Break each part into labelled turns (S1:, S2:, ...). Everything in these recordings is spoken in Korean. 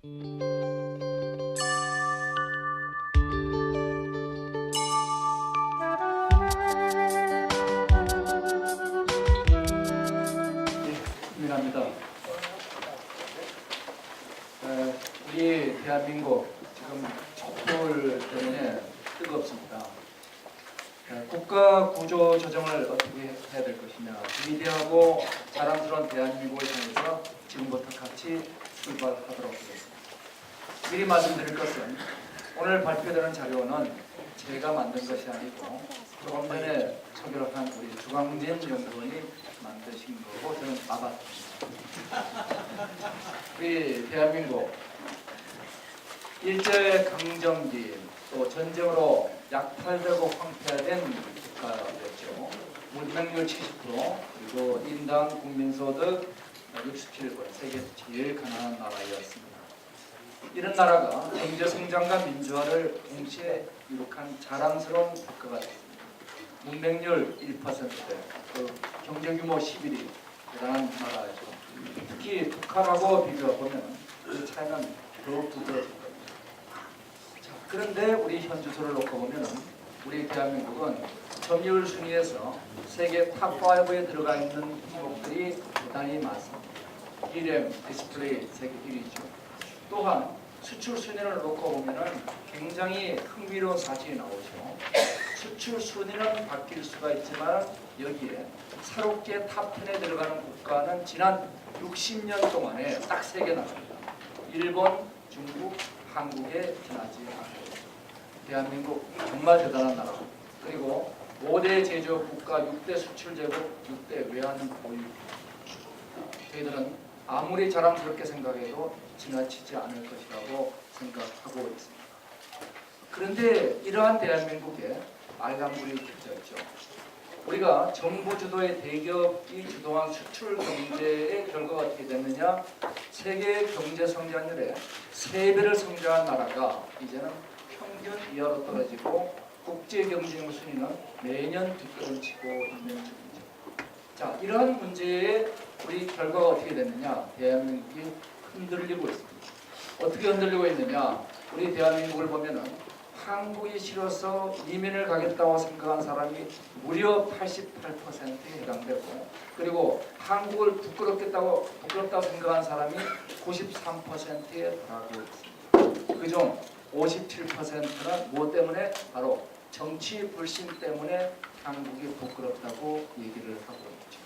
S1: 입니다. 우리 대한민국 지금 촛불 때문에 뜨겁습니다. 국가 구조 조정을 어떻게 해야 될 것이냐, 위대하고 자랑스러운 대한민국을 향해서 지금부터 같이 출발하도록 하겠습니다. 미리 말씀드릴 것은 오늘 발표되는 자료는 제가 만든 것이 아니고 조금 전에 소개한 우리 주광진 연구원이 만드신 거고 저는 봐봤습니다. 우리 대한민국 일제강점기 또 전쟁으로 약탈되고 황폐화된 국가였죠. 문맹률 70% 그리고 인당 국민소득 67번, 세계 제일 가난한 나라였습니다. 이런 나라가 경제성장과 민주화를 동시에 이룩한 자랑스러운 국가가 됐습니다. 문맹률 1%대, 경제규모 11위, 대단한 나라죠. 특히 북한하고 비교해보면 그 차이는 더욱 두드러질 겁니다. 자, 그런데 우리 현 주소를 놓고 보면 우리 대한민국은 점유율 순위에서 세계 탑5에 들어가 있는 품목들이 대단히 많습니다. 이램, 디스플레이 세계 1위죠. 또한 수출 순위를 놓고 보면 굉장히 흥미로운 사실이 나오죠. 수출 순위는 바뀔 수가 있지만 여기에 새롭게 탑10에 들어가는 국가는 지난 60년 동안에 딱 3개 나옵니다. 일본, 중국, 한국에 지나지 않고 대한민국 정말 대단한 나라. 그리고 5대 제조업 국가, 6대 수출 제국, 6대 외환 보유. 저희들은 아무리 자랑스럽게 생각해도 지나치지 않을 것이라고 생각하고 있습니다. 그런데 이러한 대한민국에 빨간불이 켜져 있죠. 우리가 정부 주도의 대기업이 주도한 수출 경제의 결과가 어떻게 됐느냐? 세계 경제 성장률의 3배를 성장한 나라가 이제는 평균 이하로 떨어지고 국제 경쟁 순위는 매년 뒷걸음치고 있는 중이죠. 자, 이러한 문제에 우리 결과가 어떻게 됐느냐? 대한민국이 흔들리고 있습니다. 어떻게 흔들리고 있느냐? 우리 대한민국을 보면은 한국이 싫어서 이민을 가겠다고 생각한 사람이 무려 88%에 해당되고, 그리고 한국을 부끄럽다고 생각한 사람이 93%에 달하고 있습니다. 그중 57%는 무엇 때문에? 바로 정치 불신 때문에 한국이 부끄럽다고 얘기를 하고 있죠.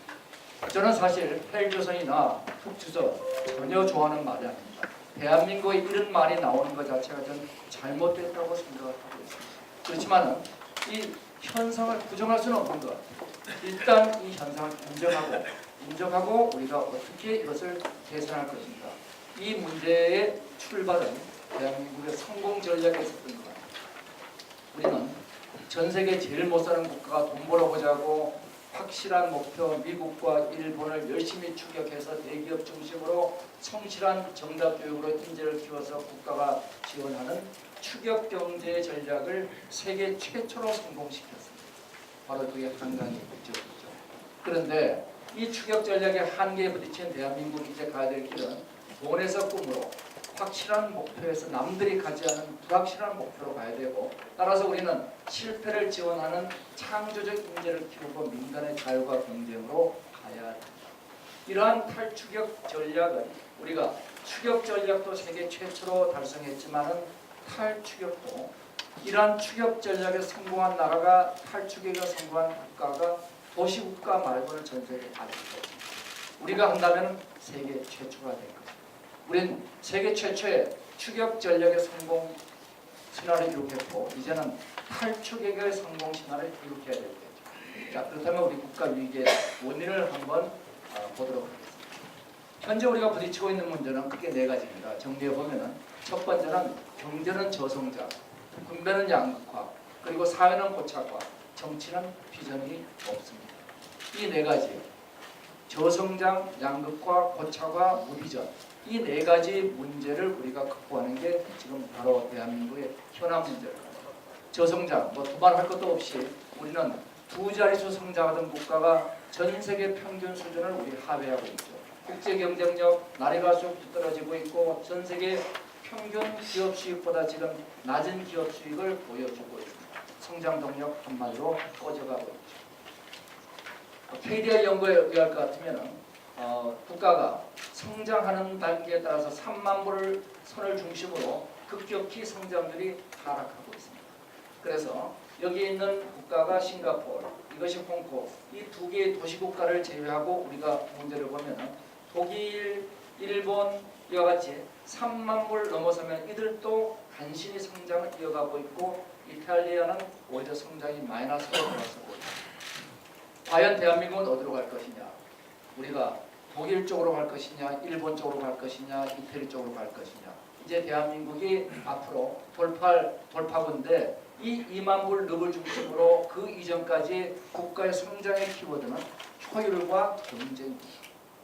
S1: 저는 사실 헬조선이나 북주선 전혀 좋아하는 말이 아닙니다. 대한민국에 이런 말이 나오는 것 자체가 저는 잘못됐다고 생각을 하고 있습니다. 그렇지만 이 현상을 부정할 수는 없는 것 같아요. 일단 이 현상을 인정하고 우리가 어떻게 이것을 개선할 것인가. 이 문제의 출발은 대한민국의 성공 전략에 있었던 것 같아요. 우리는 전 세계 제일 못 사는 국가가 돈 벌어보자고 확실한 목표, 미국과 일본을 열심히 추격해서 대기업 중심으로 성실한 정답 교육으로 인재를 키워서 국가가 지원하는 추격 경제 전략을 세계 최초로 성공시켰습니다. 바로 그게 한강의 목적이죠. 그런데 이 추격 전략의 한계에 부딪힌 대한민국이 이제 가야 될 길은 돈에서 꿈으로 확실한 목표에서 남들이 가지 않은 불확실한 목표로 가야 되고, 따라서 우리는 실패를 지원하는 창조적 인재를 키우고 민간의 자유와 경쟁으로 가야 합니다. 이러한 탈추격 전략은 우리가 추격 전략도 세계 최초로 달성했지만은 탈추격도 이러한 추격 전략에 성공한 나라가 탈추격에 성공한 국가가 도시국가 말고는 전 세계에 아직 없습니다. 우리가 한다면 세계 최초가 될 겁니다. 우린 세계 최초의 추격 전략의 성공 신화를 이룩했고 이제는 탈추격의 성공 신화를 이룩해야 될 때죠. 자, 그렇다면 우리 국가 위기의 원인을 한번 보도록 하겠습니다. 현재 우리가 부딪히고 있는 문제는 크게 4가지입니다. 정리해 보면은 첫 번째는 경제는 저성장, 군대는 양극화, 그리고 사회는 고착화, 정치는 비전이 없습니다. 이 4가지 저성장, 양극화, 고착화, 무비전, 이 4가지 문제를 우리가 극복하는 게 지금 바로 대한민국의 현안 문제입니다. 저성장, 두말할 것도 없이 우리는 2자릿수 성장하던 국가가 전 세계 평균 수준을 우리 하회하고 있죠. 국제 경쟁력 나래갈수록 떨어지고 있고 전 세계 평균 기업 수익보다 지금 낮은 기업 수익을 보여주고 있습니다. 성장 동력 한마디로 꺼져가고 있죠. KDI 연구에 의할 것 같으면 국가가 성장하는 단계에 따라서 3만 불을 선을 중심으로 급격히 성장률이 하락하고 있습니다. 그래서 여기 있는 국가가 싱가포르, 이것이 홍콩, 이 두 개의 도시국가를 제외하고 우리가 문제를 보면 독일, 일본 이와 같이 3만 불 넘어서면 이들도 간신히 성장을 이어가고 있고 이탈리아는 오히려 성장이 마이너스로 돌아서고 있습니다. 과연 대한민국은 어디로 갈 것이냐? 우리가 독일 쪽으로 갈 것이냐, 일본 쪽으로 갈 것이냐, 이태리 쪽으로 갈 것이냐. 이제 대한민국이 앞으로 돌파구인데 이 2만 불 늪을 중심으로 그 이전까지 국가의 성장의 키워드는 효율과 경쟁입니다.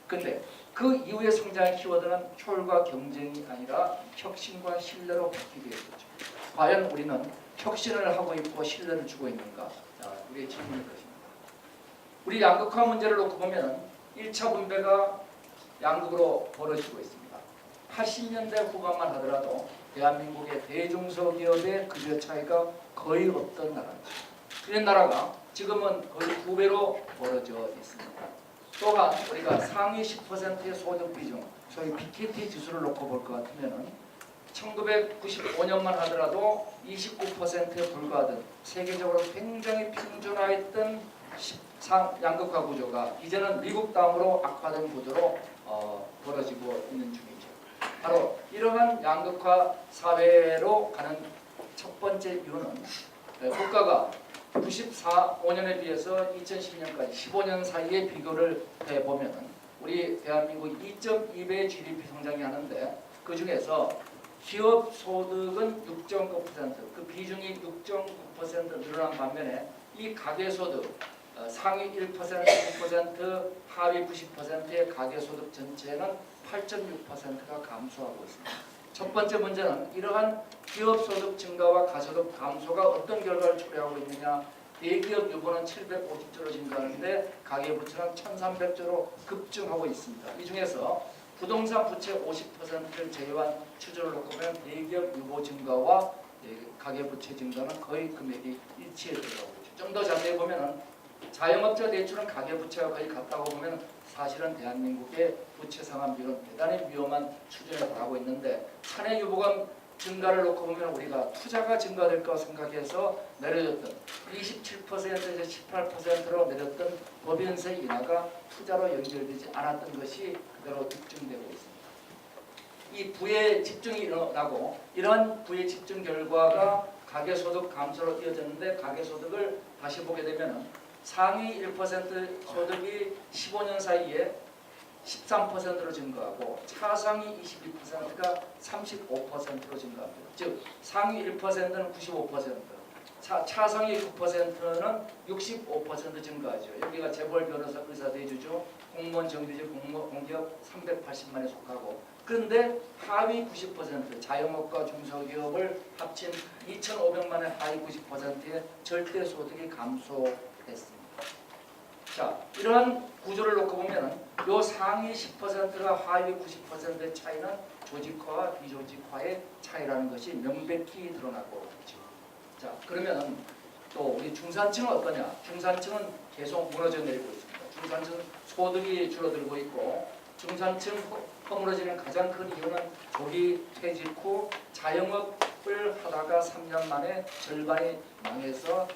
S1: 근데 그 이후의 성장의 키워드는 효율과 경쟁이 아니라 혁신과 신뢰로 바뀌게 되죠. 과연 우리는 혁신을 하고 있고 신뢰를 주고 있는가? 우리의 질문일 것입니다. 우리 양극화 문제를 놓고 보면 1차 분배가 양극으로 벌어지고 있습니다. 80년대 후반만 하더라도 대한민국의 대중소기업의 급여 차이가 거의 없던 나라죠. 이런 나라가 지금은 거의 2배로 벌어져 있습니다. 또한 우리가 상위 10%의 소득 비중, 소위 BKT 지수를 놓고 볼 것 같으면 1995년만 하더라도 29%에 불과하던 세계적으로 굉장히 평준화했던 양극화 구조가 이제는 미국 다음으로 악화된 구조로 벌어지고 있는 중이죠. 바로 이러한 양극화 사회로 가는 첫 번째 이유는 국가가 95년에 비해서 2012년까지 15년 사이에 비교를 해보면 우리 대한민국 2.2배 GDP 성장이 하는데 그 중에서 기업 소득은 6.9%, 그 비중이 6.9% 늘어난 반면에 이 가계소득 상위 1%, 9%, 하위 90%의 가계소득 전체는 8.6%가 감소하고 있습니다. 첫 번째 문제는 이러한 기업소득 증가와 가소득 감소가 어떤 결과를 초래하고 있느냐. 대기업 유보는 750조로 증가하는데 가계부채는 1300조로 급증하고 있습니다. 이 중에서 부동산 부채 50%를 제외한 추조를 놓고 보면 대기업 유보 증가와 가계부채 증가는 거의 금액이 일치해 들어가고 있죠. 좀 더 자세히 보면 자영업자 대출은 가계부채가 거의 같다고 보면 사실은 대한민국의 부채 상환 비율은 대단히 위험한 수준에 달하고 있는데 사내 유보금 증가를 놓고 보면 우리가 투자가 증가될까 생각해서 내려졌던 27%에서 18%로 내렸던 법인세 인하가 투자로 연결되지 않았던 것이 그대로 집중되고 있습니다. 이 부의 집중이 일어나고 이러한 부의 집중 결과가 가계소득 감소로 이어졌는데 가계소득을 다시 보게 되면 상위 1% 소득이 15년 사이에 13%로 증가하고 차상위 22%가 35%로 증가합니다. 즉 상위 1%는 95%, 차상위 9%는 65% 증가하죠. 여기가 재벌, 변호사, 의사, 대주주, 공무원, 정규직, 공기업 380만에 속하고 그런데 하위 90% 자영업과 중소기업을 합친 2,500만의 하위 90%의 절대 소득이 감소했습니다. 자, 이러한 구조를 놓고 보면 요 상위 10%와 하위 90%의 차이는 조직화와 비조직화의 차이라는 것이 명백히 드러나고 있죠. 자, 그러면 또 우리 중산층은 어떠냐? 중산층은 계속 무너져 내리고 있습니다. 중산층 소득이 줄어들고 있고 중산층 허물어지는 가장 큰 이유는 조기 퇴직 후 자영업을 하다가 3년 만에 절반이 망해서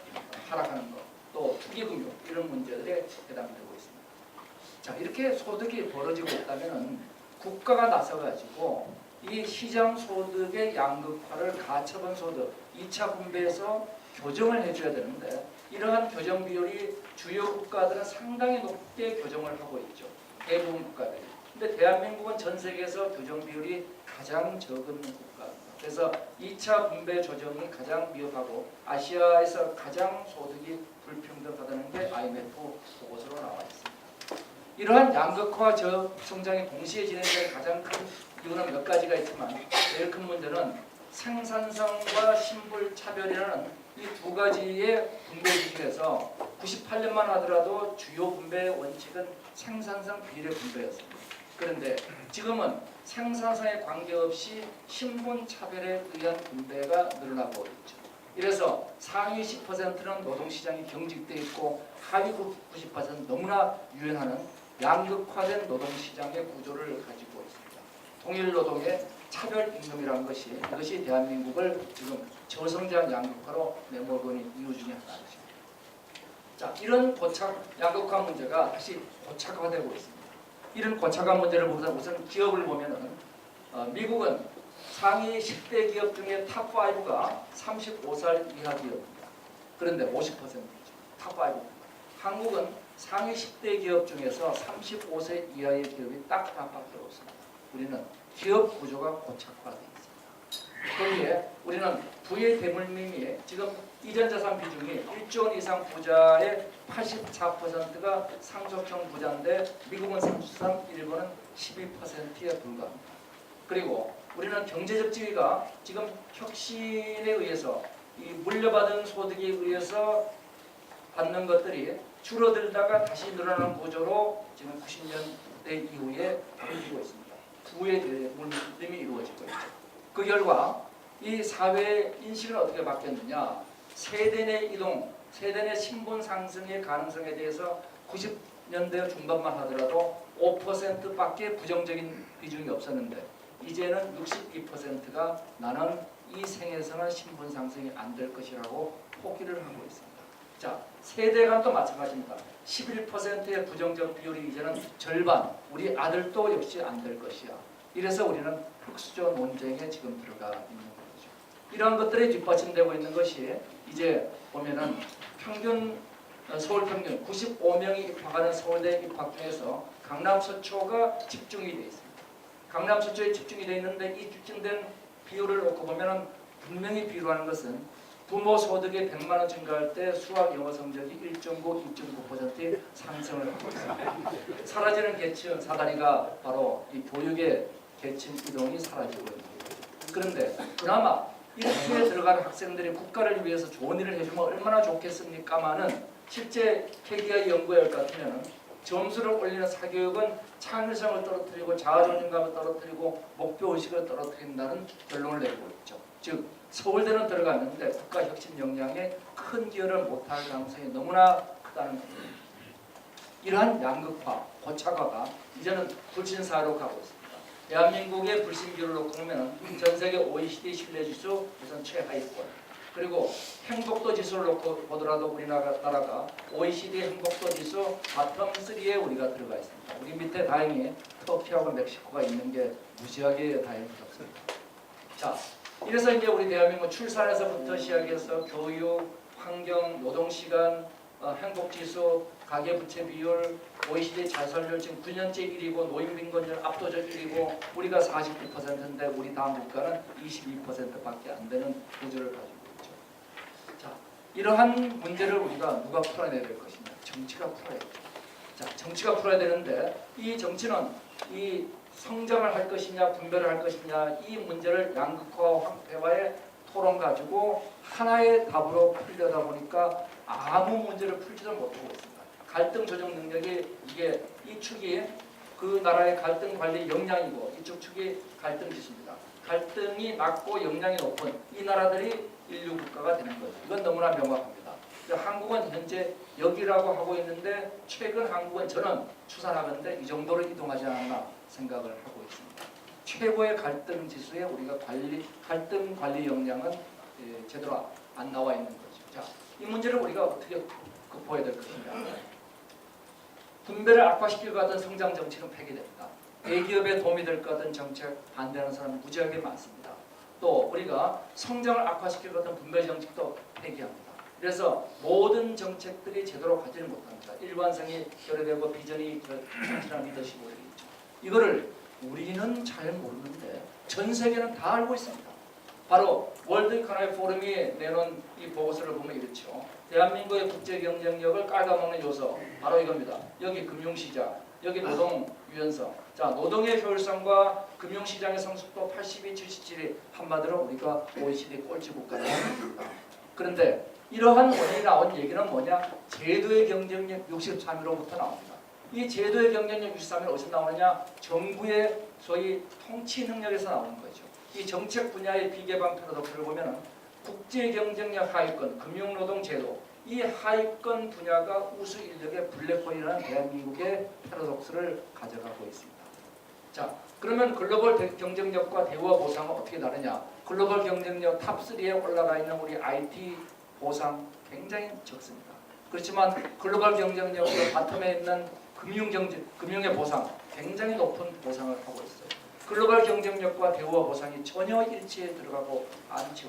S1: 하락하는 것, 또 투기금융 이런 문제들에 해당되고 있습니다. 자, 이렇게 소득이 벌어지고 있다면 국가가 나서가지고 이 시장 소득의 양극화를 가처분 소득 2차 분배에서 교정을 해줘야 되는데 이러한 교정 비율이 주요 국가들은 상당히 높게 교정을 하고 있죠. 대부분 국가들이. 근데 대한민국은 전 세계에서 교정 비율이 가장 적은 국가입니다. 그래서 2차 분배 조정이 가장 위협하고 아시아에서 가장 소득이 불평등하다는 게 IMF 보고서로 나와 있습니다. 이러한 양극화 저성장이 동시에 진행된 가장 큰 이유는 몇 가지가 있지만 제일 큰 문제는 생산성과 신불 차별이라는 이 두 가지의 분배 기준에서 98년만 하더라도 주요 분배 원칙은 생산성 비례 분배였습니다. 그런데 지금은 생산성에 관계없이 신분 차별에 의한 분배가 늘어나고 있죠. 이래서 상위 10%는 노동시장이 경직되어 있고 하위 90% 너무나 유연하는 양극화된 노동시장의 구조를 가지고 있습니다. 동일노동의 차별임금이라는 것이 이것이 대한민국을 지금 저성장 양극화로 내몰고 있는 이유 중에 하나입니다. 자, 이런 양극화 문제가 다시 고착화되고 있습니다. 이런 고착화 문제를 보면서 우선 기업을 보면은 미국은 상위 10대 기업 중에 탑5가 35살 이하 기업입니다. 그런데 50%죠. 탑5. 한국은 상위 10대 기업 중에서 35세 이하의 기업이 딱 하나밖에 없습니다. 우리는 기업 구조가 고착화되어 있습니다. 거기에 우리는 부의 대물림이 지금 이전 자산 비중이 1조 원 이상 부자의 84%가 상속형 부자인데 미국은 33, 일본은 12%에 불과합니다. 그리고 우리는 경제적 지위가 지금 혁신에 의해서 이 물려받은 소득에 의해서 받는 것들이 줄어들다가 다시 늘어나는 구조로 지금 90년대 이후에 바뀌고 있습니다. 부의 대물림이 이루어지고 있죠. 그 결과 이 사회의 인식은 어떻게 바뀌었느냐? 세대 내 이동, 세대 내 신분 상승의 가능성에 대해서 90년대 중반만 하더라도 5%밖에 부정적인 비중이 없었는데 이제는 62%가 나는 이 생에서는 신분 상승이 안 될 것이라고 포기를 하고 있습니다. 자, 세대 간도 마찬가지입니다. 11%의 부정적 비율이 이제는 절반, 우리 아들도 역시 안 될 것이야. 이래서 우리는 흑수저 논쟁에 지금 들어가 있는 거죠. 이러한 것들이 뒷받침되고 있는 것이 이제 보면은 평균 서울 평균 95명이 입학하는 서울대 입학 중에서 강남 서초가 집중이 되어 있습니다. 강남 서초에 집중이 되어 있는데 이 집중된 비율을 놓고 보면은 분명히 비교하는 것은 부모 소득이 100만 원 증가할 때 수학 영어 성적이 1.9, 2.9% 상승을 하고 있습니다. 사라지는 계층 사다리가 바로 이 교육의 계층 이동이 사라지고 있는 거죠. 그런데 그나마 이 학교에 들어가는 학생들이 국가를 위해서 좋은 일을 해주면 얼마나 좋겠습니까마는 실제 KDI 연구에 같으면 점수를 올리는 사교육은 창의성을 떨어뜨리고 자아존중감을 떨어뜨리고 목표의식을 떨어뜨린다는 결론을 내고 있죠. 즉 서울대는 들어갔는데 국가혁신 역량에 큰 기여를 못할 가능성이 너무나 크다는 겁니다. 이러한 양극화, 고착화가 이제는 불신사회로 가고 있습니다. 대한민국의 불신 비율을 놓고 보면 전 세계 OECD 신뢰지수 우선 최하위권, 그리고 행복도 지수를 놓고 보더라도 우리나라가 OECD 행복도 지수 바텀 3에 우리가 들어가 있습니다. 우리 밑에 다행히 터키하고 멕시코가 있는 게 무지하게 다행히 좋습니다. 자, 이래서 이제 우리 대한민국 출산에서부터 시작해서 교육, 환경, 노동시간, 행복지수, 가계부채 비율, OECD 자살률 지금 9년째 1위고 노인빈곤율 압도적 1위고 우리가 49%인데 우리 다음 국가는 22%밖에 안 되는 구조를 가지고 있죠. 자, 이러한 문제를 우리가 누가 풀어내야 될 것이냐? 정치가 풀어야죠. 자, 정치가 풀어야 되는데 이 정치는 이 성장을 할 것이냐 분배를 할 것이냐 이 문제를 양극화와 황폐화의 토론 가지고 하나의 답으로 풀려다 보니까 아무 문제를 풀지도 못하고 있습니다. 갈등 조정 능력이 이게 이 축이 그 나라의 갈등 관리 역량이고 이쪽 축이 갈등 지수입니다. 갈등이 낮고 역량이 높은 이 나라들이 인류 국가가 되는 거죠. 이건 너무나 명확합니다. 한국은 현재 여기라고 하고 있는데 최근 한국은 저는 추산하건대 이 정도로 이동하지 않았나 생각을 하고 있습니다. 최고의 갈등 지수에 우리가 갈등 관리 역량은 제대로 안 나와 있는 거죠. 자, 이 문제를 우리가 어떻게 극복해야 될 것이냐. 분배를 악화시킬 것 같은 성장 정책은 폐기됩니다. 대기업에 도움이 될 것 같은 정책 반대하는 사람이 무지하게 많습니다. 또 우리가 성장을 악화시킬 것 같은 분배 정책도 폐기합니다. 그래서 모든 정책들이 제대로 가지를 못합니다. 일관성이 결여되고 비전이 정치라는 리더십이 있죠. 이거를 우리는 잘 모르는데 전 세계는 다 알고 있습니다. 바로 월드 이코노미 포럼이 내놓은 이 보고서를 보면 이렇죠. 대한민국의 국제 경쟁력을 깔아먹는 요소 바로 이겁니다. 여기 금융시장, 여기 노동 유연성. 자, 노동의 효율성과 금융시장의 성숙도 82, 77이 한마디로 우리가 OECD 꼴찌 국가입니다. 그런데 이러한 원인이 나온 얘기는 뭐냐? 제도의 경쟁력 63위로부터 나옵니다. 이 제도의 경쟁력 63이 어디서 나오느냐? 정부의 소위 통치 능력에서 나오는 거죠. 이 정책 분야의 비개방 패러독스를 보면 국제 경쟁력 하위권, 금융노동 제도, 이 하위권 분야가 우수 인력의 블랙홀이라는 대한민국의 패러독스를 가져가고 있습니다. 자, 그러면 글로벌 경쟁력과 대우와 보상은 어떻게 다르냐? 글로벌 경쟁력 탑3에 올라가 있는 우리 IT 보상 굉장히 적습니다. 그렇지만 글로벌 경쟁력의 바텀에 있는 금융의 보상 굉장히 높은 보상을 하고 있어요. 글로벌 경쟁력과 대우와 보상이 전혀 일치에 들어가고 않죠.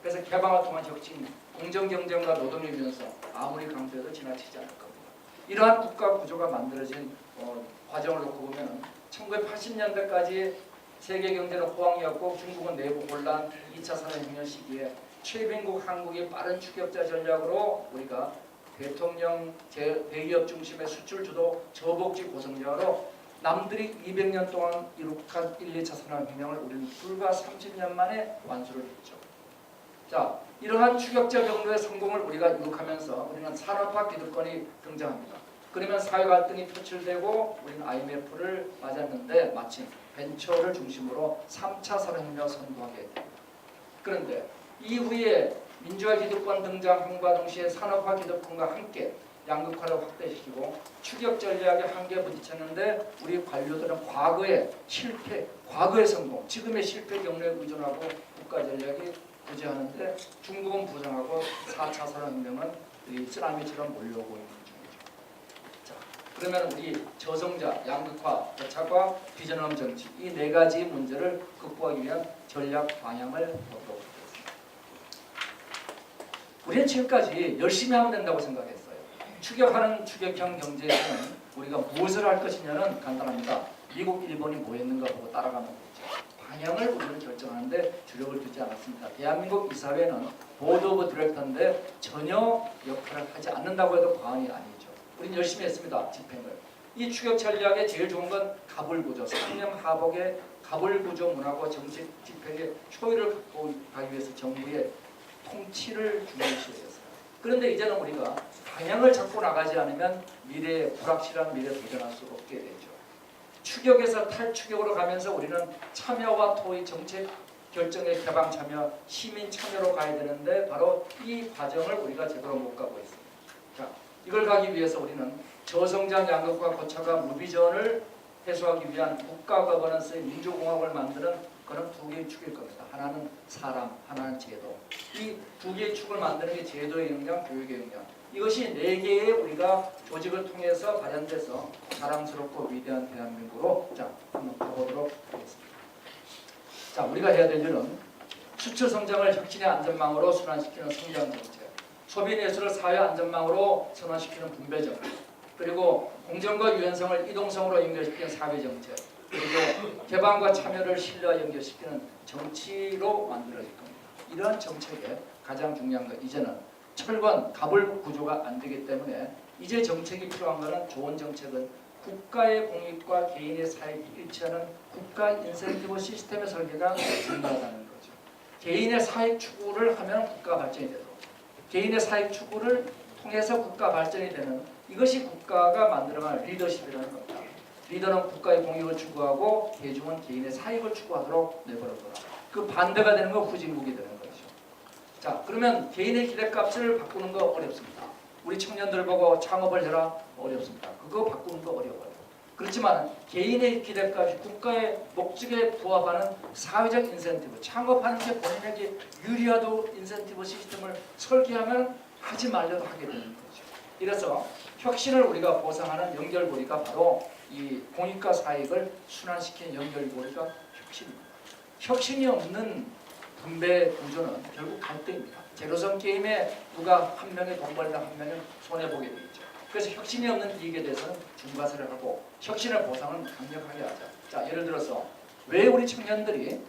S1: 그래서 개방을 통한 혁신, 공정 경쟁과 노동의 유연성 아무리 강조해도 지나치지 않을 겁니다. 이러한 국가 구조가 만들어진 과정을 놓고 보면 1980년대까지 세계 경제는 호황이었고 중국은 내부 혼란, 2차 산업혁명 시기에 최빈국 한국이 빠른 추격자 전략으로 우리가 대통령 대기업 중심의 수출 주도 저복지 고성장으로 남들이 200년 동안 이룩한 1, 2차 산업혁명을 우리는 불과 30년 만에 완수를 했죠. 자, 이러한 추격자 정도의 성공을 우리가 이룩하면서 우리는 산업화 기득권이 등장합니다. 그러면 사회 갈등이 표출되고 우리는 IMF를 맞았는데 마침 벤처를 중심으로 3차 산업혁명을 선도하게 됩니다. 그런데 이후에 민주화 기득권 등장함과 동시에 산업화 기득권과 함께 양극화를 확대시키고 추격 전략에 한계에 부딪혔는데 우리 관료들은 과거의 실패, 과거의 성공, 지금의 실패 경로에 의존하고 국가 전략이 부재하는데 중국은 부정하고 4차 산업혁명은 쓰나미처럼 몰려오고 있는 중이죠. 자, 그러면 우리 저성자, 양극화, 고착화, 비전업 정치 이 네 가지 문제를 극복하기 위한 전략 방향을 보도록 하겠습니다. 우리는 지금까지 열심히 하면 된다고 생각했어요. 추격하는 추격형 경제에서는 우리가 무엇을 할 것이냐는 간단합니다. 미국, 일본이 뭐 했는가 보고 따라가는 거죠. 방향을 우리는 결정하는데 주력을 두지 않았습니다. 대한민국 이사회는 보드 오브 디렉터인데 전혀 역할을 하지 않는다고 해도 과언이 아니죠. 우리는 열심히 했습니다. 집행을. 이 추격 전략의 제일 좋은 건 가불구조, 상명하복의 가불구조 문화고 정책 집행의 효율을 갖고 가기 위해서 정부의 통치를 중요시했어요. 그런데 이제는 우리가 방향을 잡고 나가지 않으면 미래에 불확실한 미래에 도전할 수 없게 되죠. 추격에서 탈추격으로 가면서 우리는 참여와 토의 정책 결정의 개방 참여, 시민 참여로 가야 되는데 바로 이 과정을 우리가 제대로 못 가고 있습니다. 자, 이걸 가기 위해서 우리는 저성장 양극화 고착화 무비전을 해소하기 위한 국가 거버넌스의 민주공화국을 만드는 그런 두 개의 축일 겁니다. 하나는 사람, 하나는 제도. 이 두 개의 축을 만드는 게 제도의 역량, 교육의 역량. 이것이 네 개의 우리가 조직을 통해서 발현돼서 자랑스럽고 위대한 대한민국으로 자 한번 가보도록 하겠습니다. 자, 우리가 해야 될 일은 수출 성장을 혁신의 안전망으로 순환시키는 성장 정책, 소비 내수를 사회 안전망으로 전환시키는 분배 정책, 그리고 공정과 유연성을 이동성으로 연결시키는 사회 정책, 그리고 개방과 참여를 신뢰와 연결시키는 정치로 만들어질 겁니다. 이러한 정책에 가장 중요한 건 이제는 철권, 가불 구조가 안 되기 때문에 이제 정책이 필요한 것은 좋은 정책은 국가의 공익과 개인의 사익이 일치하는 국가 인센티브 시스템의 설계가 중요하다는 거죠. 개인의 사익 추구를 하면 국가 발전이 되고 개인의 사익 추구를 통해서 국가 발전이 되는 이것이 국가가 만들어가는 리더십이라는 겁니다. 리더는 국가의 공익을 추구하고 대중은 개인의 사익을 추구하도록 내버려둬라. 그 반대가 되는 건 후진국이 되는 거죠. 자, 그러면 개인의 기대값을 바꾸는 거 어렵습니다. 우리 청년들 보고 창업을 해라 어렵습니다. 그거 바꾸는 거 어려워요. 그렇지만 개인의 기대값이 국가의 목적에 부합하는 사회적 인센티브, 창업하는 게 본인에게 유리하도 인센티브 시스템을 설계하면 하지 말려도 하게 되는 거죠. 이래서 혁신을 우리가 보상하는 연결고리가 바로 이 공익과 사익을 순환시키는 연결고리가 혁신입니다. 혁신이 없는 분배 구조는 결국 갈등입니다. 제로섬 게임에 누가 한 명이 돈 벌면 한 명은 손해보게 되겠죠. 그래서 혁신이 없는 이익에 대해서는 중과세를 하고 혁신의 보상은 강력하게 하자. 자, 예를 들어서 왜 우리 청년들이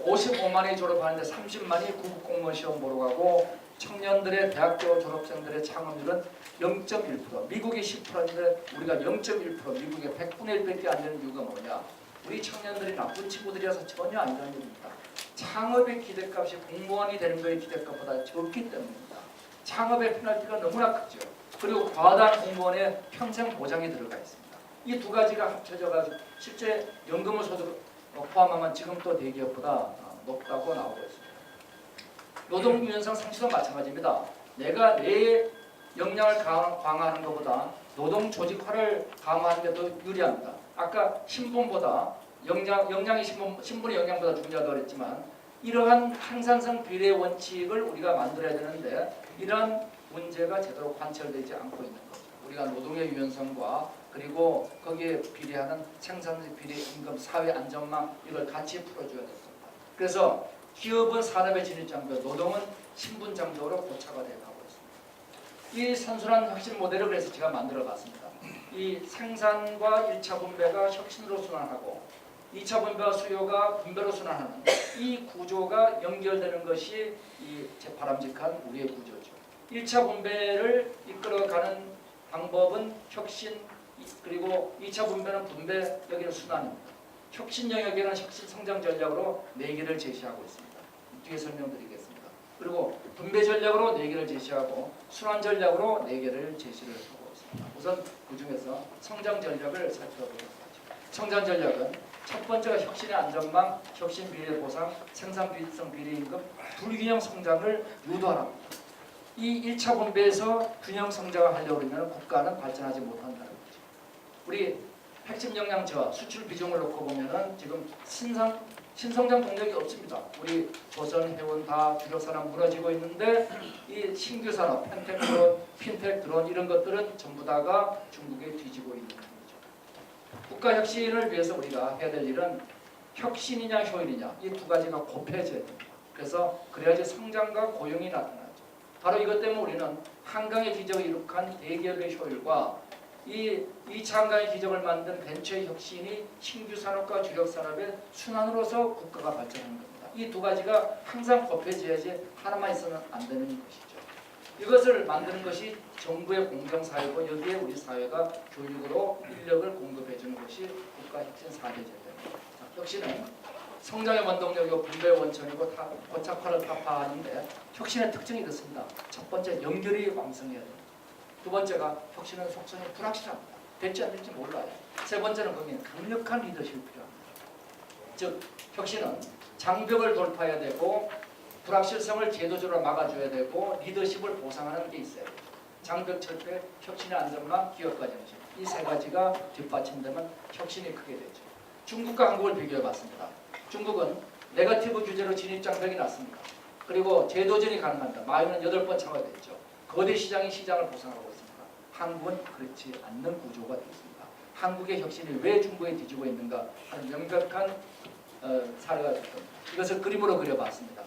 S1: 55만이 졸업하는데 30만이 구급공무원 시험 보러 가고 청년들의 대학교 졸업생들의 창업률은 0.1%, 미국이 10%인데 우리가 0.1%, 미국의 100분의 1밖에 안 되는 이유가 뭐냐? 우리 청년들이 나쁜 친구들이라서 전혀 아니라는 얘기입니다. 창업의 기대값이 공무원이 되는 거의 기대값보다 적기 때문입니다. 창업의 페널티가 너무나 크죠. 그리고 과다한 공무원의 평생 보장이 들어가 있습니다. 이 두 가지가 합쳐져가지고 실제 연금을 소득 포함하면 지금 또 대기업보다 높다고 나오고 있습니다. 노동 유연성 상실도 마찬가지입니다. 내가 내 역량을 강화하는 것보다 노동 조직화를 강화하는 게 더 유리합니다. 아까 신분보다 역량이 신분의 역량보다 중요하다고 그랬지만 이러한 항산성 비례 원칙을 우리가 만들어야 되는데 이러한 문제가 제대로 관철되지 않고 있는 거죠. 우리가 노동의 유연성과 그리고 거기에 비례하는 생산성 비례 임금 사회 안전망 이걸 같이 풀어줘야 됩니다. 그래서 기업은 산업의 진입장벽, 노동은 신분장벽으로 고착화 되어 가고 있습니다. 이 선순환 혁신 모델을 그래서 제가 만들어 봤습니다. 이 생산과 1차 분배가 혁신으로 순환하고 2차 분배와 수요가 분배로 순환하는 이 구조가 연결되는 것이 이 바람직한 우리의 구조죠. 1차 분배를 이끌어가는 방법은 혁신, 그리고 2차 분배는 분배, 여기는 순환입니다. 혁신 영역에는 혁신 성장 전략으로 4개를 제시하고 있습니다. 뒤에 설명드리겠습니다. 그리고 분배 전략으로 4개를 제시하고 순환 전략으로 4개를 제시를 하고 있습니다. 우선 그 중에서 성장 전략을 살펴보도록 하죠. 성장 전략은 첫 번째가 혁신의 안전망, 혁신 비례 보상, 생산 비립성 비례 임금, 불균형 성장을 유도하랍니다. 이 1차 분배에서 균형 성장을 하려고 하면 국가는 발전하지 못한다는 거죠. 우리 핵심 역량 저하, 수출 비중을 놓고 보면은 지금 신성장 동력이 없습니다. 우리 조선, 해운 다 주력 산업 무너지고 있는데 이 신규 산업, 펜텍 드론, 핀텍 드론 이런 것들은 전부 다가 중국에 뒤지고 있는 거죠. 국가 혁신을 위해서 우리가 해야 될 일은 혁신이냐 효율이냐 이 두 가지가 곱해져야 됩니다. 그래서 그래야지 성장과 고용이 나타나죠. 바로 이것 때문에 우리는 한강의 기적을 이룩한 대기업의 효율과 이 2차 한강의 기적을 만든 벤처의 혁신이 신규 산업과 주력 산업의 순환으로서 국가가 발전하는 겁니다. 이 두 가지가 항상 곱해져야지 하나만 있어는 안 되는 것이죠. 이것을 만드는 것이 정부의 공정사회고 여기에 우리 사회가 교육으로 인력을 공급해주는 것이 국가혁신 4대 전략입니다. 혁신은 성장의 원동력이고 분배의 원천이고 고착화를 타파하는데 혁신의 특징이 이렇습니다. 첫 번째, 연결이 왕성해야 됩니다. 두 번째가 혁신은 속성이 불확실합니다. 될지 안 될지 몰라요. 세 번째는 거기에 강력한 리더십이 필요합니다. 즉 혁신은 장벽을 돌파해야 되고 불확실성을 제도적으로 막아줘야 되고 리더십을 보상하는 게 있어요. 장벽 철폐, 혁신의 안전망, 기업가 정신 이 세 가지가 뒷받침되면 혁신이 크게 되죠. 중국과 한국을 비교해봤습니다. 중국은 네거티브 규제로 진입장벽이 났습니다. 그리고 제도전이 가능합니다. 마유는 8번 차과됐죠. 거대 시장이 시장을 보상하고 있습니다. 한국은 그렇지 않는 구조가 되어 있습니다. 한국의 혁신이 왜 중국에 뒤지고 있는가 하는 명백한 사례가 있습니다. 이것을 그림으로 그려봤습니다.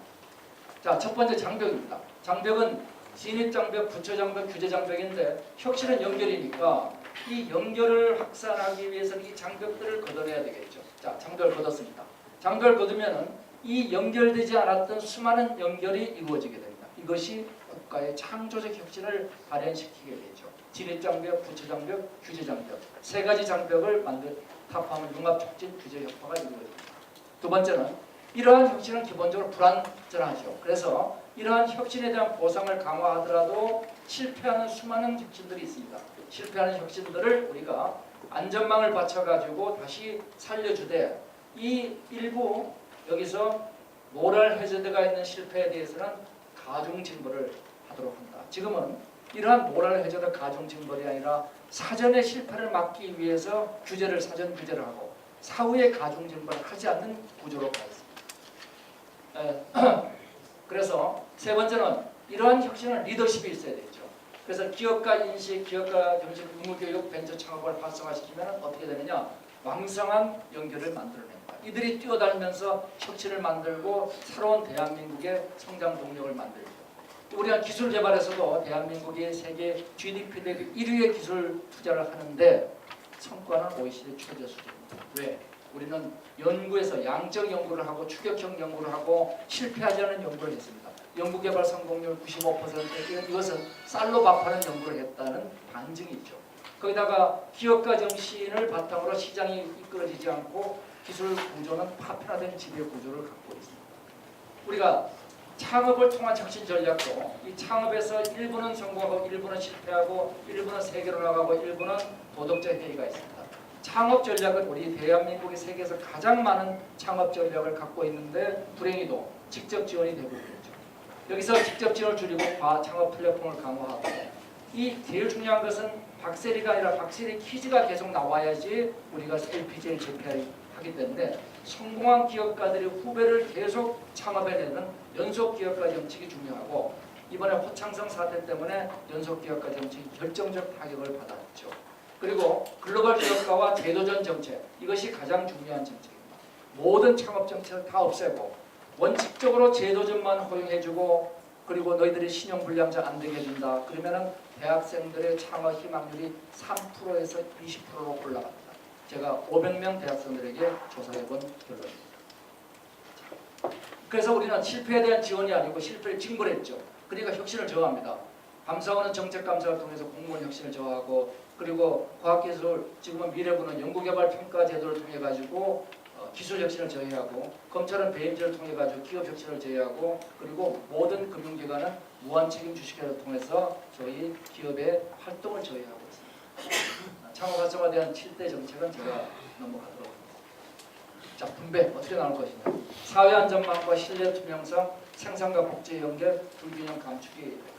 S1: 자, 첫 번째 장벽입니다. 장벽은 진입장벽, 부처장벽, 규제장벽인데 혁신은 연결이니까 이 연결을 확산하기 위해서는 이 장벽들을 걷어내야 되겠죠. 자, 장벽을 걷었습니다. 장벽을 걷으면은 이 연결되지 않았던 수많은 연결이 이루어지게 됩니다. 이것이 국가의 창조적 혁신을 발현시키게 되죠. 진입장벽, 부처장벽, 규제장벽 세 가지 장벽을 타파하면 융합촉진, 규제 혁파가 이루어집니다. 두 번째는 이러한 혁신은 기본적으로 불완전하죠. 그래서 이러한 혁신에 대한 보상을 강화하더라도 실패하는 수많은 혁신들이 있습니다. 실패하는 혁신들을 우리가 안전망을 받쳐가지고 다시 살려주되 이 일부 여기서 모랄 해저드가 있는 실패에 대해서는 가중징벌을 하도록 합니다. 지금은 이러한 모랄 해저드 가중징벌이 아니라 사전의 실패를 막기 위해서 사전 규제를 하고 사후에 가중징벌을 하지 않는 구조로 가 있습니다. 그래서 세 번째는 이러한 혁신은 리더십이 있어야 되죠. 그래서 기업가 인식, 기업가 정신, 의무교육, 벤처 창업을 활성화시키면 어떻게 되느냐? 왕성한 연결을 만들어냅니다. 이들이 뛰어다니면서 혁신을 만들고 새로운 대한민국의 성장 동력을 만들죠. 우리가 기술 개발에서도 대한민국이 세계 GDP 대비 1위의 기술 투자를 하는데 성과는 OECD 최저 수준입니다. 왜? 우리는 연구에서 양적 연구를 하고 추격형 연구를 하고 실패하지 않은 연구를 했습니다. 연구개발 성공률 95% 이것은 쌀로 밥하는 연구를 했다는 반증이 있죠. 거기다가 기업가 정신을 바탕으로 시장이 이끌어지지 않고 기술 구조는 파편화된 지배 구조를 갖고 있습니다. 우리가 창업을 통한 혁신 전략도 이 창업에서 일부는 성공하고 일부는 실패하고 일부는 세계로 나가고 일부는 도덕적 해이가 있습니다. 창업 전략은 우리 대한민국이 세계에서 가장 많은 창업 전략을 갖고 있는데 불행히도 직접 지원이 되고 있죠. 여기서 직접 지원을 줄이고 창업 플랫폼을 강화하고 이 제일 중요한 것은 박세리가 아니라 박세리 퀴즈가 계속 나와야지 우리가 LPG를 제패하기 때문에 성공한 기업가들이 후배를 계속 창업해내는 연속기업가 정책이 중요하고 이번에 호창성 사태 때문에 연속기업가 정책이 결정적 타격을 받았죠. 그리고 글로벌 기업가와 제도전 정책 이것이 가장 중요한 정책입니다. 모든 창업 정책을 다 없애고 원칙적으로 제도전만 허용해주고 그리고 너희들이 신용불량자 안 되게 해준다. 그러면은 대학생들의 창업 희망률이 3%에서 20%로 올라갑니다. 제가 500명 대학생들에게 조사해본 결론입니다. 그래서 우리는 실패에 대한 지원이 아니고 실패를 징벌했죠. 그러니까 혁신을 저하합니다. 감사원은 정책감사를 통해서 공무원 혁신을 저하고 그리고 과학기술 지금은 미래부는 연구개발평가 제도를 통해 가지고 기술 혁신을 저해하고 검찰은 배임제를 통해 가지고 기업 혁신을 저해하고 그리고 모든 금융기관은 무한책임 주식회를 통해서 저희 기업의 활동을 저해하고 있습니다. 창업 활성화에 대한 7대 정책은 제가 넘어가도록 하겠습니다. 자, 분배 어떻게 나올 것이냐. 사회 안전망과 신뢰 투명성, 생산과 복지 연결, 불균형 감축이 될 겁니다.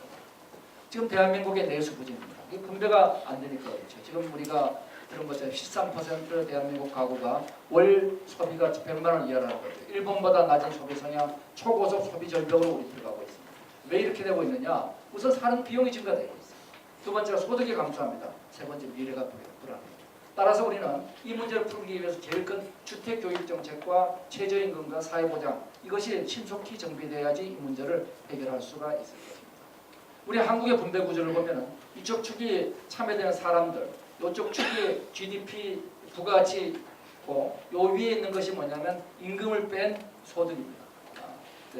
S1: 지금 대한민국의 내수 부진입니다. 이 분배가 안 되니까 그렇죠. 지금 우리가 그런 것처럼 13% 대한민국 가구가 월 소비가 100만 원 이하라는 거죠. 일본보다 낮은 소비 성향, 초고속 소비 절벽으로 우리 들어가고 있습니다. 왜 이렇게 되고 있느냐? 우선 사는 비용이 증가되고 있습니다. 두 번째가 소득이 감소합니다. 세 번째 미래가 불안합니다. 따라서 우리는 이 문제를 풀기 위해서 제일 큰 주택교육정책과 최저임금과 사회보장 이것이 신속히 정비돼야지 이 문제를 해결할 수가 있을 것입니다. 우리 한국의 분배 구조를 보면 이쪽 축이 참여되는 사람들 이쪽 축이 GDP 부가가치고 요 위에 있는 것이 뭐냐면 임금을 뺀 소득입니다.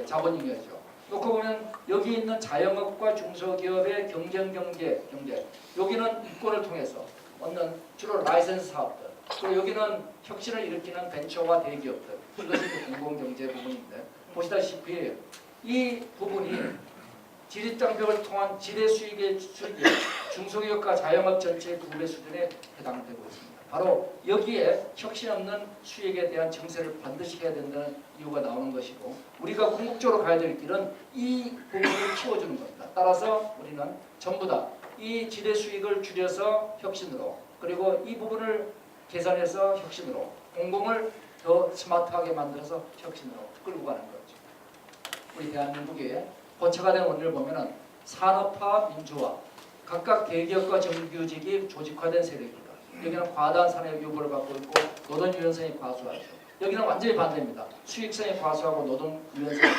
S1: 자본임이죠. 놓고 보면 여기 있는 자영업과 중소기업의 경제 여기는 이권을 통해서 얻는 주로 라이센스 사업들 그리고 여기는 혁신을 일으키는 벤처와 대기업들 이것이 공공경제 부분인데 보시다시피 이 부분이 지리장벽을 통한 지대 수익이 중소기업과 자영업 전체의 2배 수준에 해당되고 있습니다. 바로 여기에 혁신 없는 수익에 대한 정세를 반드시 해야 된다는 이유가 나오는 것이고 우리가 궁극적으로 가야 될 길은 이 부분을 키워주는 겁니다. 따라서 우리는 전부 다 이 지대 수익을 줄여서 혁신으로 그리고 이 부분을 계산해서 혁신으로 공공을 더 스마트하게 만들어서 혁신으로 끌고 가는 거죠. 우리 대한민국의 고체가 된 원리를 보면은 산업화, 민주화, 각각 대기업과 정규직이 조직화된 세력입니다. 여기는 과다한 산업 요구를 받고 있고 노동 유연성이 과소하죠. 여기는 완전히 반대입니다. 수익성이 과소하고 노동 유연성이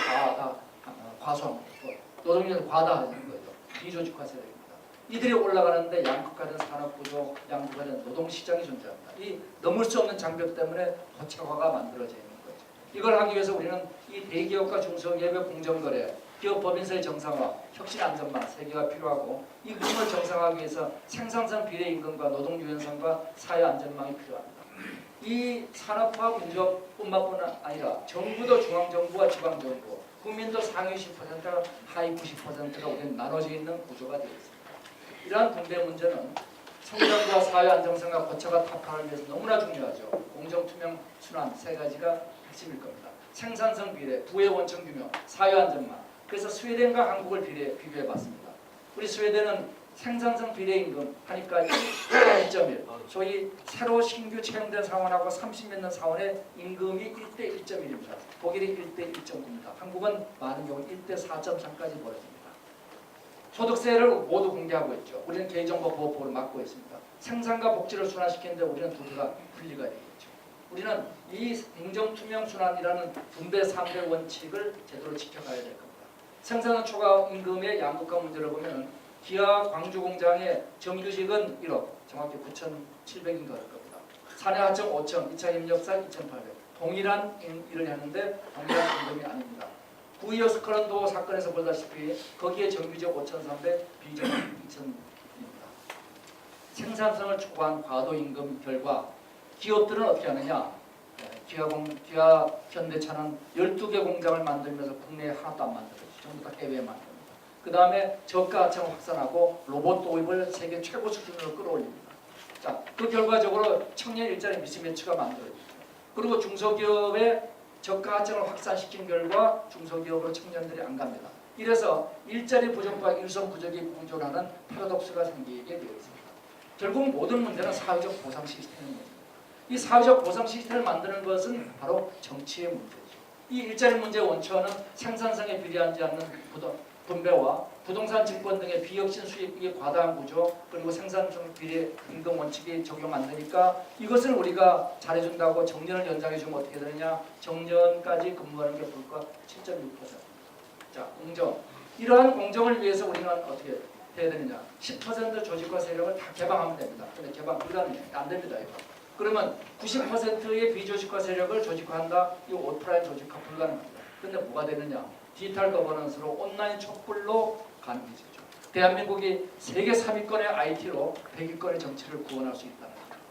S1: 과소한 거고 노동 유연성이 과다하는 거죠. 비조직화 세력입니다. 이들이 올라가는데 양극화된 산업구조, 양극화된 노동시장이 존재합니다. 이 넘을 수 없는 장벽 때문에 고체화가 만들어져 있는 거죠. 이걸 하기 위해서 우리는 이 대기업과 중소기업의 공정거래, 기업 법인세의 정상화, 혁신 안전망 세 개가 필요하고 이 부분을 정상화하기 위해서 생산성 비례 임금과 노동 유연성과 사회 안전망이 필요합니다. 이 산업화 민주화뿐만 아니라 정부도 중앙정부와 지방정부, 국민도 상위 10%가 하위 90%가 우리는 나눠져 있는 구조가 되어 있습니다. 이러한 분배 문제는 성장과 사회 안정성과 고체화 타파를 위해서 너무나 중요하죠. 공정, 투명, 순환 세 가지가 핵심일 겁니다. 생산성 비례, 부의 원천 규명, 사회 안전망. 그래서 스웨덴과 한국을 비교해봤습니다. 우리 스웨덴은 생산성 비례임금 하니까 1.1 소위 새로 신규 채용된 사원하고 30몇 년 사원의 임금이 1대 1.1입니다. 독일이 1대 1.9입니다. 한국은 많은 경우 1대 4.3까지 벌어집니다. 소득세를 모두 공개하고 있죠. 우리는 개인정보보호법을 막고 있습니다. 생산과 복지를 순환시키는데 우리는 두 개가 분리가 되겠죠. 우리는 이 공정투명순환이라는 분배 3대 원칙을 제대로 지켜가야 될 겁니다. 생산은 초과 임금의 양극화 문제를 보면 기아 광주공장의 정규직은 1억, 정확히 9,700인가 할 겁니다. 산해하청 5천, 2차 협력사 2,800. 동일한 일을 하는데 동일한 임금이 아닙니다. 구이어 스컬런도 사건에서 보다시피 거기에 정규직 5,300, 비정규직 2,000입니다. 생산성을 초과한 과도임금 결과 기업들은 어떻게 하느냐? 기아 현대차는 12개 공장을 만들면서 국내에 하나도 안 만들었죠. 전부 다 해외에 만듭니다. 그 다음에 저가 가치를 확산하고 로봇 도입을 세계 최고 수준으로 끌어올립니다. 자, 그 결과적으로 청년 일자리 미스매치가 만들어집니다. 그리고 중소기업의 저가 가치를 확산시킨 결과 중소기업으로 청년들이 안 갑니다. 이래서 일자리 부족과 일손 부족이 공존하는 패러독스가 생기게 되어 있습니다. 결국 모든 문제는 사회적 보상 시스템의 문제입니다. 이 사회적 보상 시스템을 만드는 것은 바로 정치의 문제죠. 이 일자리 문제의 원천은 생산성에 비례하지 않는 분배와 부동산 증권 등의 비혁신 수익이 과다한 구조 그리고 생산성 비례 임금 원칙이 적용 안 되니까 이것을 우리가 잘해준다고 정년을 연장해주면 어떻게 되느냐. 정년까지 근무하는 게 불과 7.6%. 자, 공정. 이러한 공정을 위해서 우리는 어떻게 해야 되느냐. 10% 조직과 세력을 다 개방하면 됩니다. 근데 개방 불가능해요. 안 됩니다. 이거. 그러면 90%의 비조직화 세력을 조직화한다. 이 오프라인 조직화 불가능합니다. 근데 뭐가 되느냐. 디지털 거버넌스로 온라인 촛불로 가능해지죠. 대한민국이 세계 3위권의 IT로 100위권의 정치를 구원할 수 있다는 거죠.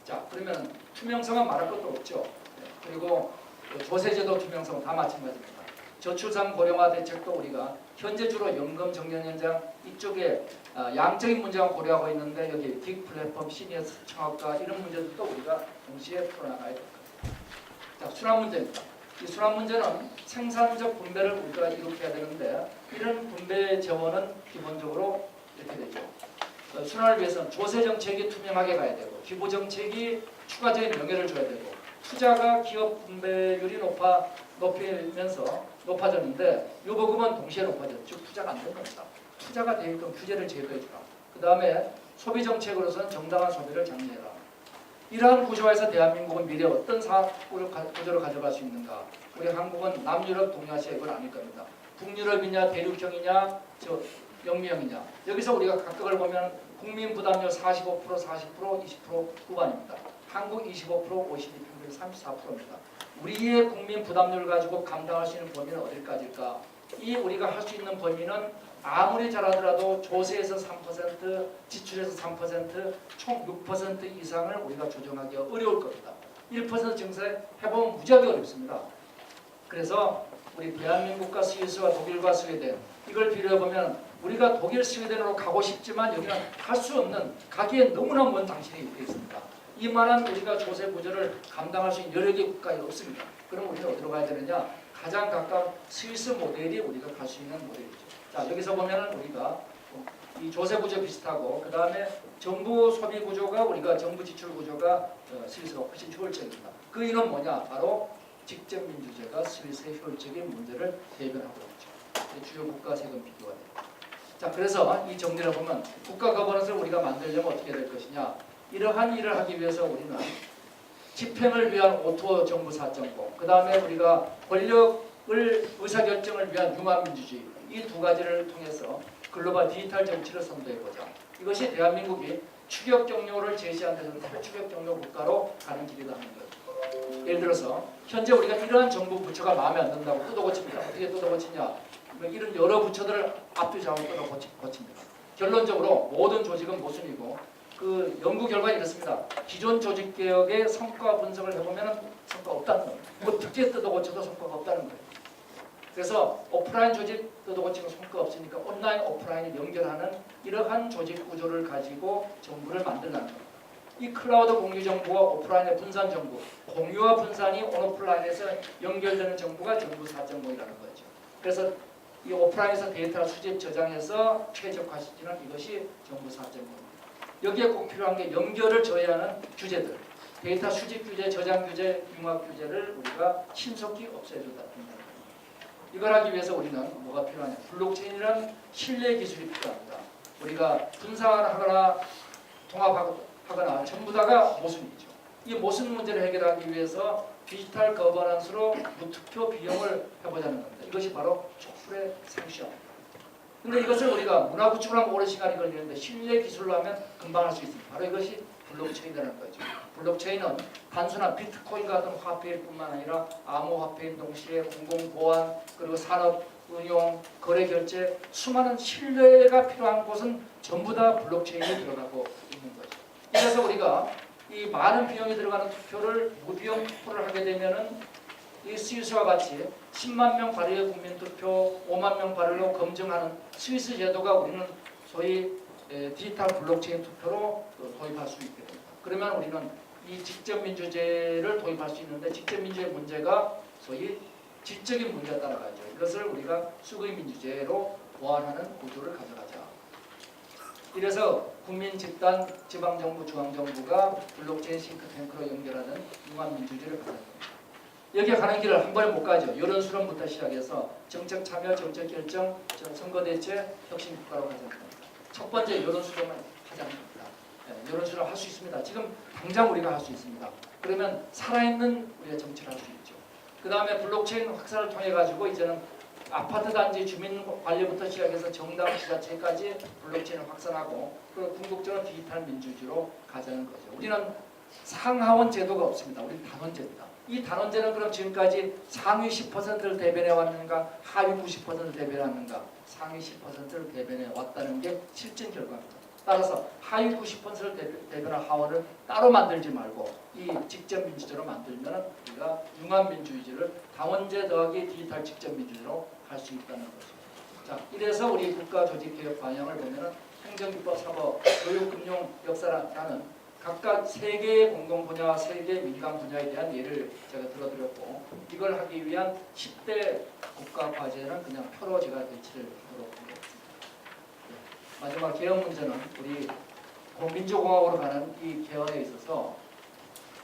S1: 자, 그러면 투명성은 말할 것도 없죠. 그리고 조세제도 투명성 다 마찬가지입니다. 저출산 고령화 대책도 우리가 현재 주로 연금 정년 연장 이쪽에 양적인 문제만 고려하고 있는데 여기 빅 플랫폼 시니어 청학과 이런 문제도 우리가 동시에 풀어나가야 됩니다. 자, 순환 문제입니다. 이 순환 문제는 생산적 분배를 우리가 이룩해야 되는데 이런 분배 재원은 기본적으로 이렇게 되죠. 순환을 위해서는 조세 정책이 투명하게 가야 되고 기부 정책이 추가적인 명예를 줘야 되고 투자가 기업 분배율이 높아졌는데 요거금은 동시에 높아졌죠. 즉 투자가 안 된 겁니다. 투자가 되게끔 규제를 제거해 주라. 그 다음에 소비 정책으로서는 정당한 소비를 장려해라. 이러한 구조에서 대한민국은 미래 어떤 구조를 가져갈 수 있는가? 우리 한국은 남유럽, 동아시아 이건 아닐 겁니다. 북유럽이냐, 대륙형이냐, 영미형이냐. 여기서 우리가 각각을 보면 국민 부담률 45%, 40%, 20% 후반입니다. 한국 25%, OECD 평균 34%입니다. 우리의 국민 부담률 가지고 감당할 수 있는 범위는 어디까지일까? 이 우리가 할 수 있는 범위는 아무리 잘하더라도 조세에서 3%, 지출에서 3%, 총 6% 이상을 우리가 조정하기가 어려울 겁니다. 1% 증세 해보면 무지하게 어렵습니다. 그래서 우리 대한민국과 스위스와 독일과 스웨덴 이걸 비교해보면 우리가 독일 스웨덴으로 가고 싶지만 여기는 갈 수 없는 가기에 너무나 먼 당신이 있습니다. 이만한 우리가 조세 구조를 감당할 수 있는 여러 개 국가에 없습니다. 그럼 우리가 어디로 가야 되느냐? 가장 가까운 스위스 모델이 우리가 갈 수 있는 모델이죠. 자, 여기서 보면은 우리가 이 조세 구조 비슷하고 그 다음에 정부 소비 구조가 우리가 정부 지출 구조가 스위스가 훨씬 효율적입니다. 그 이유는 뭐냐? 바로 직접 민주제가 스위스의 효율적인 문제를 대변하고 있죠. 주요 국가 세금 비교가 됩니다. 자, 그래서 이 정리를 보면 국가 거버넌스를 우리가 만들려면 어떻게 될 것이냐? 이러한 일을 하기 위해서 우리는 집행을 위한 오토 정부 4.0, 그 다음에 우리가 권력을 의사결정을 위한 융합민주주의 이 두 가지를 통해서 글로벌 디지털 정치를 선도해보자. 이것이 대한민국이 추격 경로를 제시한 데서 탈추격 경로 국가로 가는 길이다 하는 거죠. 예를 들어서 현재 우리가 이러한 정부 부처가 마음에 안 든다고 뜯어고칩니다. 어떻게 뜯어고치냐? 이런 여러 부처들을 앞뒤좌우로 뜯어고칩니다. 결론적으로 모든 조직은 모순이고 그 연구 결과는 이렇습니다. 기존 조직 개혁의 성과 분석을 해보면 성과 없다는 거예요. 어떻게 뜯어고쳐도 성과가 없다는 거예요. 그래서 오프라인 조직 뜯어고치면 성과 없으니까 온라인, 오프라인을 연결하는 이러한 조직 구조를 가지고 정부를 만들라는 거예요. 이 클라우드 공유 정부와 오프라인의 분산 정부, 공유와 분산이 온오프라인에서 연결되는 정부가 정부 4.0이라는 거죠. 그래서 이 오프라인에서 데이터를 수집, 저장해서 최적화시키는 이것이 정부 4.0입니다. 여기에 꼭 필요한 게 연결을 저해하는 규제들, 데이터 수집 규제, 저장 규제, 융합 규제를 우리가 신속히 없애줘야 된다. 이걸 하기 위해서 우리는 뭐가 필요하냐? 블록체인이라는 신뢰 기술이 필요합니다. 우리가 분산하거나 통합하거나 전부 다가 모순이죠. 이 모순 문제를 해결하기 위해서 디지털 거버넌스로 무투표 비용을 해보자는 겁니다. 이것이 바로 촛불의 상식입니다. 근데 이것을 우리가 문화 구축을 하면 오랜 시간이 걸리는데 신뢰 기술로 하면 금방 할 수 있습니다. 바로 이것이 블록체인이라는 거죠. 블록체인은 단순한 비트코인 같은 화폐일 뿐만 아니라 암호화폐인 동시에 공공보안 그리고 산업 운용, 거래 결제 수많은 신뢰가 필요한 곳은 전부 다 블록체인에 들어가고 있는 거죠. 그래서 우리가 이 많은 비용이 들어가는 투표를 무비용 투표를 하게 되면은 이 스위스와 같이 10만 명 발의의 국민 투표, 5만 명 발의로 검증하는 스위스 제도가 우리는 소위 디지털 블록체인 투표로 도입할 수 있게 됩니다. 그러면 우리는 이 직접민주제를 도입할 수 있는데 직접민주의 문제가 소위 질적인 문제에 따라가죠. 이것을 우리가 수거민주제로 보완하는 구조를 가져가자. 이래서 국민 집단, 지방정부, 중앙정부가 블록체인 싱크탱크로 연결하는 융합민주주의를 가져야 됩니다. 여기에 가는 길을 한 번에 못 가죠. 여론수렴부터 시작해서 정책 참여, 정책 결정, 선거대책, 혁신국가로 가자. 첫 번째 여론수렴을 하자 합니다. 여론수렴 할 수 있습니다. 지금 당장 우리가 할 수 있습니다. 그러면 살아있는 우리가 정치를 할 수 있죠. 그 다음에 블록체인 확산을 통해 가지고 이제는 아파트 단지 주민 관리부터 시작해서 정당 지자체까지 블록체인을 확산하고 그리고 궁극적으로 디지털 민주주의로 가자는 거죠. 우리는 상하원 제도가 없습니다. 우리는 단원제입니다. 이 단원제는 그럼 지금까지 상위 10%를 대변해 왔는가 하위 90%를 대변해 왔는가 상위 10%를 대변해 왔다는 게 실증 결과입니다. 따라서 하위 90%를 대변한 하원을 따로 만들지 말고 이 직접민주제로 만들면 우리가 융합민주주의를 당원제 더하기 디지털 직접민주주의로 갈 수 있다는 거죠. 자, 이래서 우리 국가조직개혁 방향을 보면 행정기법, 사법, 교육, 금융, 역사라는 각각 세 개의 공공 분야와 세 개의 민간 분야에 대한 예를 제가 들어드렸고 이걸 하기 위한 10대 국가 과제는 그냥 표로 제가 배치를 하도록 하겠습니다. 마지막 개헌 문제는 우리 민주공화국으로 가는 이 개헌에 있어서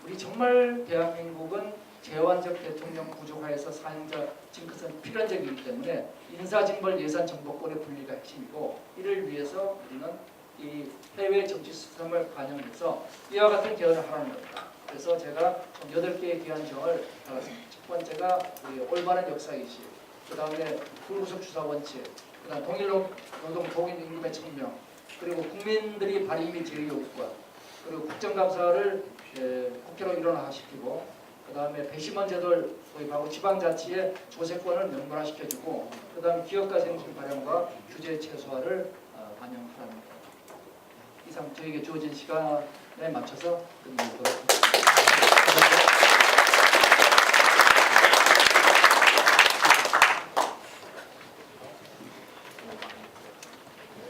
S1: 우리 정말 대한민국은 제왕적 대통령 구조화에서 사용자 징크스는 필연적이기 때문에 인사징벌 예산 정보권의 분리가 핵심이고 이를 위해서 우리는 이 해외 정치 시스템을 반영해서 이와 같은 개헌을 하라는 겁니다. 그래서 제가 총 8개의 개헌 정을 달았습니다. 첫 번째가 우리 올바른 역사이식, 그 다음에 불구속 수사 원칙, 그 다음 동일노동 동일 임금의 청명, 그리고 국민들이 발의 및 제의 요구권, 그리고 국정감사를 국회로 일원화시키고 그 다음에 배심원 제도를 도입하고 지방자치의 조세권을 명문화시켜주고 그 다음에 기업가 생존 발현과 규제 최소화를 반영하라는 것. 이상 저에게 주어진 시간에 맞춰서 끝내도록